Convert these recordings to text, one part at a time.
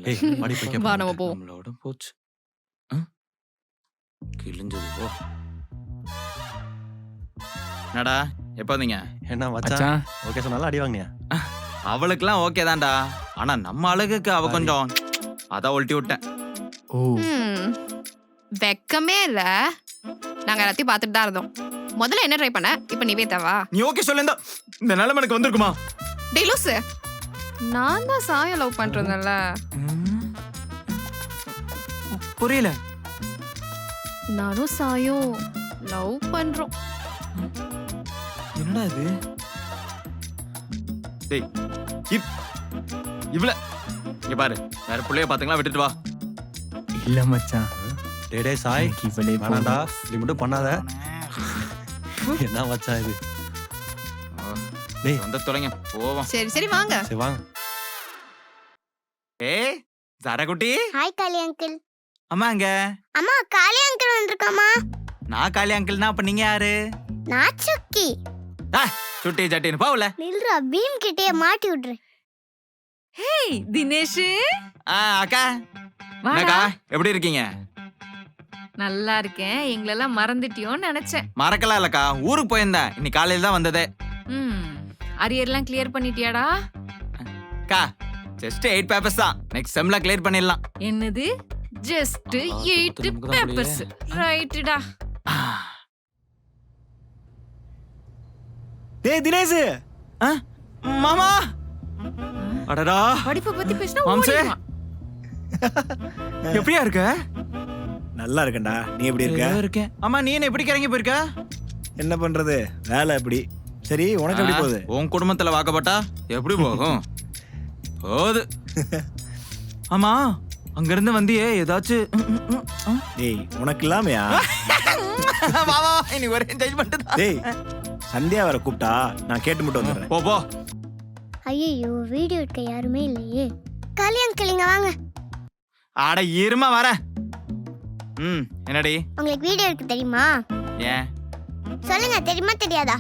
ஏய் வாடி போய் வா கேப்போம் நம்ம போவோம். நம்மளோட போச்சு. கிழிஞ்சது போ. என்னடா எப்ப வந்தீங்க? என்ன மச்சான் மச்சான் ஓகே சொன்னாலும் அடி வாங்கினியா? அவளுக்குலாம் ஓகே தான்டா. ஆனா நம்ம அழகுக்கு அவ கொஞ்சம் அதான் ஒல்ட்டி விட்டேன். ஓ வெக்கமே இல்ல. நாங்க எல்லாத்தையும் பார்த்துட்டு தான் இருந்தோம். முதல்ல என்ன ட்ரை பண்ண, இப்ப நிவேதாவா? நீ ஓகே சொல்லிருந்தா இந்த நிலைமை எனக்கு வந்திருக்குமா? டேய் லூசு, நான் தான் சாயம் லவ் பண்றேன்ல. புரியல. நானும் சாயும் லவ் பண்றோம். என்னடா இது? டேய் இவ்ள இங்க பாரு, வேற புள்ளைய பாத்தீங்களா? விட்டுட்டு வா. இல்ல மச்சான், டேய் டேய் சாய் எனக்கு இவளே வேணாண்டா போதும். இப்படி மட்டும் பண்ணாத. என்ன மச்சான் இது? டேய் வந்து தொலைங்க போவோம். சரி சரி வாங்க. சரி வாங்க. ஏய் ஜாரகுட்டி, ஹாய் காளி அங்கிள். அம்மா அங்க. அம்மா காளி அங்கிள் வந்திருக்காமா? நான் காளி அங்கிள்னா அப்ப நீங்க யாரு? நான் சுக்கி. சுட்டி ஜட்டின்னு பாவுல. நில்றா, பீம் கிட்டே மாட்டி விடுறேன். ஹேய் தினேஷ், அக்கா வாடா. என்னக்கா எப்படி இருக்கீங்க? நல்லா இருக்கேன். எங்களெல்லாம் மறந்துட்டியோன்னு நினைச்சேன். மறக்கலாம் இல்லக்கா, ஊருக்கு போயிருந்தேன். இன்னைக்கு காலையில தான் வந்ததே. அரியர்லாம் கிளியர் பண்ணிட்டியாடா? அக்கா ஜஸ்ட் 8 பேப்பர்ஸ் தான், நெக்ஸ்ட் செம்ல கிளியர் பண்ணிடலாம். என்னது ஜஸ்ட் 8 நமக்கு தான் பேப்பர்ஸ்? ரைட்டுடா. டேய் தினேஷ், மாமா அடடா படிப்பை பத்தி பேசினா மாம்சே. ஓடிடுவான். எப்படியா இருக்க? நல்லா இருக்கேன்டா. நீ எப்படி இருக்க? ஏதோ இருக்கேன். அம்மா நீ என்ன எப்படி கிறங்கி போயிருக்க? என்ன பண்றது, வேலை எப்படி? சரி, உனக்கு எப்படி போகுது? உன் குடும்பத்துல வாக்கப்பட்டா எப்படி போகும்? போகுது. ஆமா அங்க இருந்து வந்தியே ஏதாச்சும்? டேய் உனக்கு இல்லாமையா? வா வா நீ ஒரே என்ஜாய்மென்ட் தான். டேய் சந்தியா வர கூப்பிட்டா நான் கேட்டு மட்டும் வந்துடுறேன். போ போ. ஐயோ, வீடியோ எடுக்க யாருமே இல்லையே. காளி அங்கிள் இங்க வாங்க. ஆட இருமா வரேன். என்னடி? உங்களுக்கு வீடியோ எடுக்க தெரியுமா? ஏன் சொல்லுங்க, தெரியுமா தெரியாதா?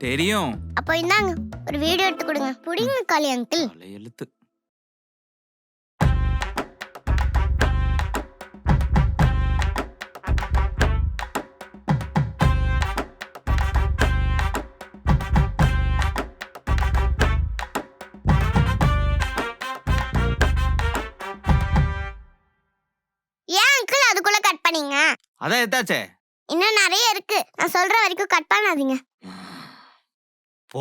தெரியும். அப்போ இந்தாங்க ஒரு வீடியோ எடுத்து கொடுங்க. புடிங்க காளி அங்கிள். எழுத்து ஏன் அங்கிள் அதுக்குள்ள கட் பண்ணீங்க? அதான் எத்தாச்சே. இன்னும் நிறைய இருக்கு, நான் சொல்ற வரைக்கும் கட் பண்ணாதீங்க.